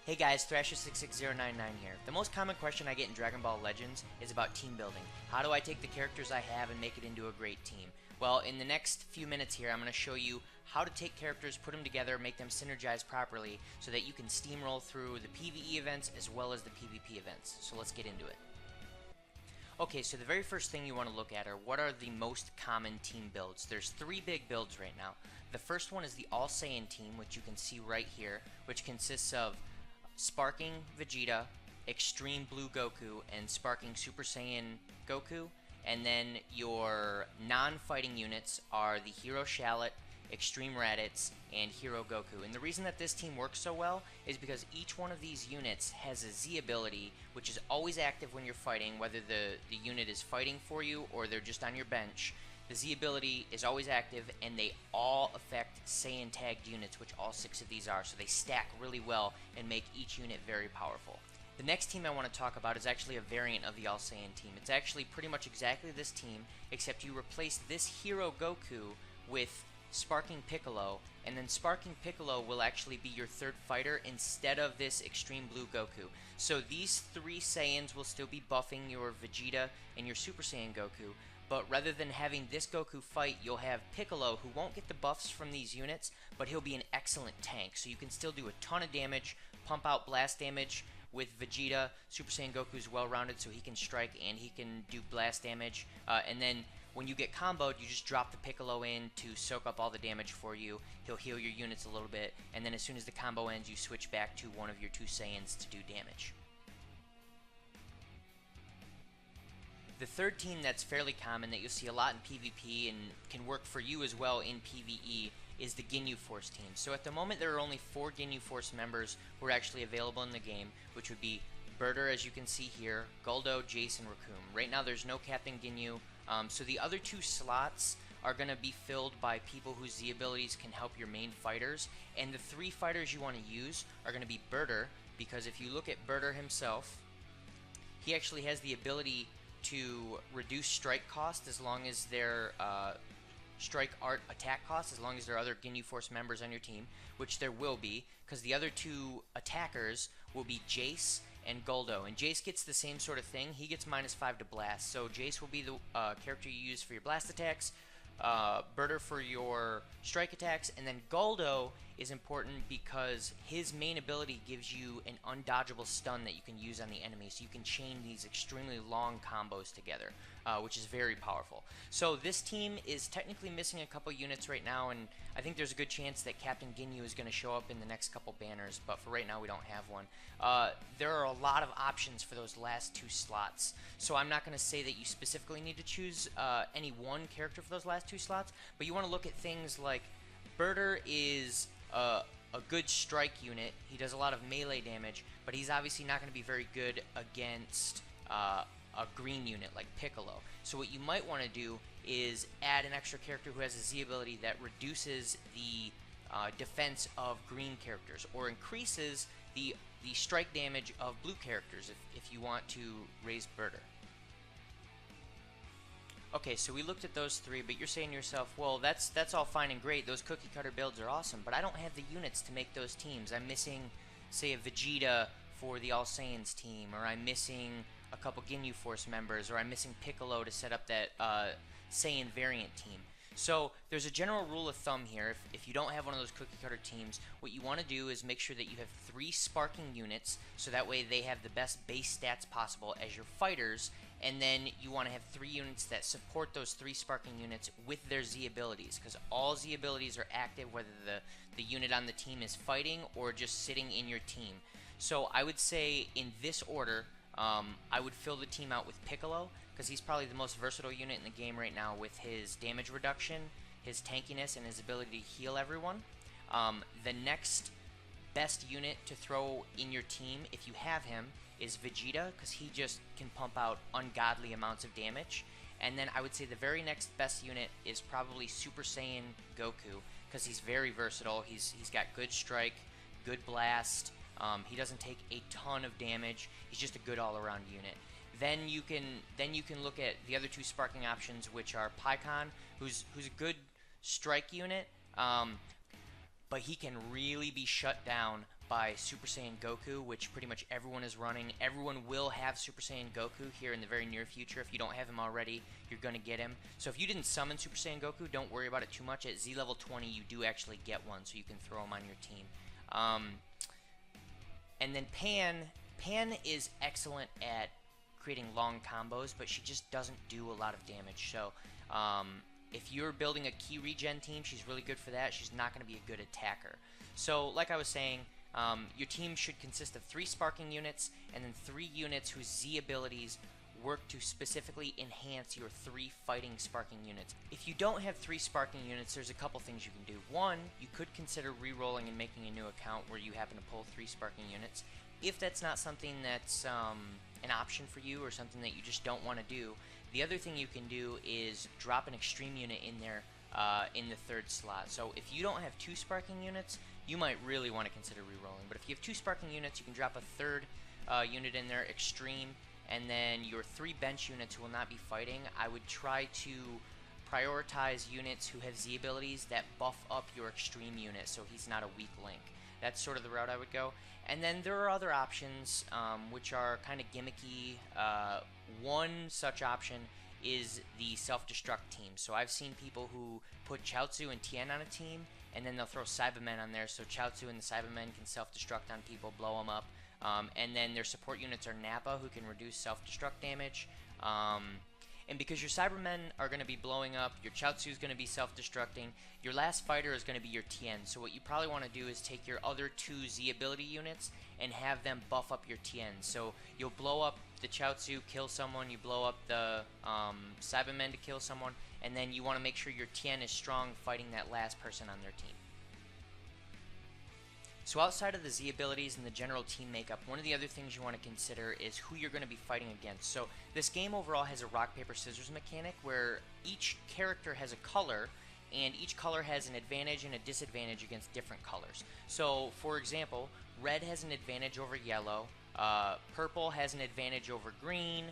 Hey guys, Thrasher66099 here. The most common question I get in Dragon Ball Legends is about team building. How do I take the characters I have and make it into a great team? Well, in the next few minutes here, I'm going to show you how to take characters, put them together, make them synergize properly so that you can steamroll through the PvE events as well as the PvP events. So let's get into it. Okay, so the very first thing you want to look at are what are the most common team builds. There's three big builds right now. The first one is the All Saiyan team, which you can see right here, which consists of Sparking Vegeta, Extreme Blue Goku, and Sparking Super Saiyan Goku. And then your non-fighting units are the Hero Shallot, Extreme Raditz, and Hero Goku. And the reason that this team works so well is because each one of these units has a Z ability, which is always active when you're fighting, whether the unit is fighting for you or they're just on your bench. The Z ability is always active, and they all affect Saiyan tagged units, which all 6 of these are, so they stack really well and make each unit very powerful. The next team I want to talk about is actually a variant of the All Saiyan team. It's actually pretty much exactly this team, except you replace this Hero Goku with Sparking Piccolo, and then Sparking Piccolo will actually be your third fighter instead of this Extreme Blue Goku. So these 3 Saiyans will still be buffing your Vegeta and your Super Saiyan Goku, but rather than having this Goku fight, you'll have Piccolo, who won't get the buffs from these units, but he'll be an excellent tank. So you can still do a ton of damage, pump out blast damage with Vegeta. Super Saiyan Goku's well-rounded, so he can strike and he can do blast damage. And then when you get comboed, you just drop the Piccolo in to soak up all the damage for you. He'll heal your units a little bit, and then as soon as the combo ends, you switch back to one of your 2 Saiyans to do damage. The third team that's fairly common that you'll see a lot in PvP and can work for you as well in PvE is the Ginyu Force team. So at the moment there are only 4 Ginyu Force members who are actually available in the game, which would be Birder, as you can see here, Guldo, Jace, and Raccoon. Right now there's no Captain Ginyu, so the other 2 slots are going to be filled by people whose Z abilities can help your main fighters, and the 3 fighters you want to use are going to be Birder, because if you look at Birder himself, he actually has the ability to reduce strike cost as long as their strike art attack cost, as long as there are other Ginyu Force members on your team, which there will be, because the other 2 attackers will be Jace and Guldo. And Jace gets the same sort of thing. He gets -5 to blast, so Jace will be the character you use for your blast attacks, Birder for your strike attacks, and then Guldo is important because his main ability gives you an undodgeable stun that you can use on the enemy, so you can chain these extremely long combos together, which is very powerful. So this team is technically missing a couple units right now, and I think there's a good chance that Captain Ginyu is going to show up in the next couple banners, but for right now we don't have one. There are a lot of options for those last 2 slots, so I'm not going to say that you specifically need to choose any one character for those last 2 slots, but you want to look at things like Birder is a good strike unit. He does a lot of melee damage, but he's obviously not going to be very good against a green unit like Piccolo. So what you might want to do is add an extra character who has a Z ability that reduces the defense of green characters, or increases the strike damage of blue characters if you want to raise Birder. Okay, so we looked at those 3, but you're saying to yourself, well, that's all fine and great. Those cookie cutter builds are awesome, but I don't have the units to make those teams. I'm missing, say, a Vegeta for the All Saiyans team, or I'm missing a couple Ginyu Force members, or I'm missing Piccolo to set up that Saiyan variant team. So there's a general rule of thumb here. If you don't have one of those cookie cutter teams, what you want to do is make sure that you have 3 sparking units, so that way they have the best base stats possible as your fighters, and then you want to have 3 units that support those 3 sparking units with their Z abilities, because all Z abilities are active whether the unit on the team is fighting or just sitting in your team. So I would say in this order, I would fill the team out with Piccolo, because he's probably the most versatile unit in the game right now with his damage reduction, his tankiness, and his ability to heal everyone. The next best unit to throw in your team, if you have him, is Vegeta, because he just can pump out ungodly amounts of damage. And then I would say the very next best unit is probably Super Saiyan Goku, because he's very versatile. He's got good strike, good blast. He doesn't take a ton of damage. He's just a good all-around unit. Then you can look at the other 2 sparking options, which are Pikkon, who's a good strike unit, but he can really be shut down by Super Saiyan Goku, which pretty much everyone is running. Everyone will have Super Saiyan Goku here in the very near future. If you don't have him already, you're going to get him. So if you didn't summon Super Saiyan Goku, don't worry about it too much. At Z level 20, you do actually get one, so you can throw him on your team. And then Pan is excellent at creating long combos, but she just doesn't do a lot of damage. So if you're building a key regen team, she's really good for that. She's not going to be a good attacker. So like I was saying, your team should consist of 3 sparking units and then 3 units whose Z abilities work to specifically enhance your 3 fighting sparking units. If you don't have 3 sparking units, there's a couple things you can do. One, you could consider re-rolling and making a new account where you happen to pull 3 sparking units. If that's not something that's an option for you or something that you just don't want to do, the other thing you can do is drop an extreme unit in there in the 3rd slot. So if you don't have 2 sparking units, you might really want to consider re-rolling. But if you have 2 sparking units, you can drop a 3rd unit in there, extreme, and then your 3 bench units who will not be fighting. I would try to prioritize units who have Z abilities that buff up your extreme unit so he's not a weak link. That's sort of the route I would go. And then there are other options which are kind of gimmicky. One such option is the self-destruct team. So I've seen people who put Chaozu and Tien on a team, and then they'll throw Cybermen on there, so Chaozu and the Cybermen can self-destruct on people, blow them up. And then their support units are Nappa, who can reduce self-destruct damage. And because your Cybermen are going to be blowing up, your Chaozu is going to be self-destructing, your last fighter is going to be your Tien. So what you probably want to do is take your other 2 Z ability units and have them buff up your Tien. So you'll blow up the Chaozu, kill someone, you blow up the Cybermen to kill someone, and then you want to make sure your Tien is strong fighting that last person on their team. So outside of the Z abilities and the general team makeup, one of the other things you want to consider is who you're going to be fighting against. So this game overall has a rock, paper, scissors mechanic where each character has a color, and each color has an advantage and a disadvantage against different colors. So for example, red has an advantage over yellow, purple has an advantage over green,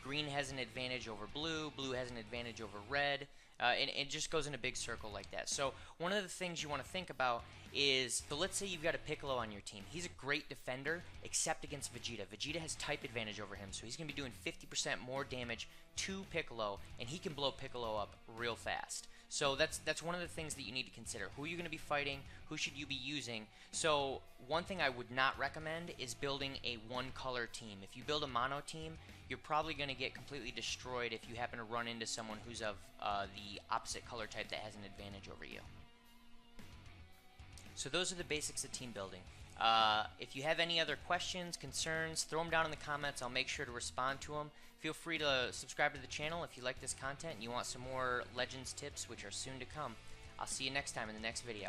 green has an advantage over blue, blue has an advantage over red, and it just goes in a big circle like that. So one of the things you want to think about is, so let's say you've got a Piccolo on your team. He's a great defender, except against Vegeta. Vegeta has type advantage over him, so he's going to be doing 50% more damage to Piccolo, and he can blow Piccolo up real fast. So that's one of the things that you need to consider. Who are you going to be fighting? Who should you be using? So one thing I would not recommend is building a one-color team. If you build a mono team, you're probably going to get completely destroyed if you happen to run into someone who's of the opposite color type that has an advantage over you. So those are the basics of team building. If you have any other questions, concerns, throw them down in the comments. I'll make sure to respond to them. Feel free to subscribe to the channel if you like this content and you want some more Legends tips, which are soon to come. I'll see you next time in the next video.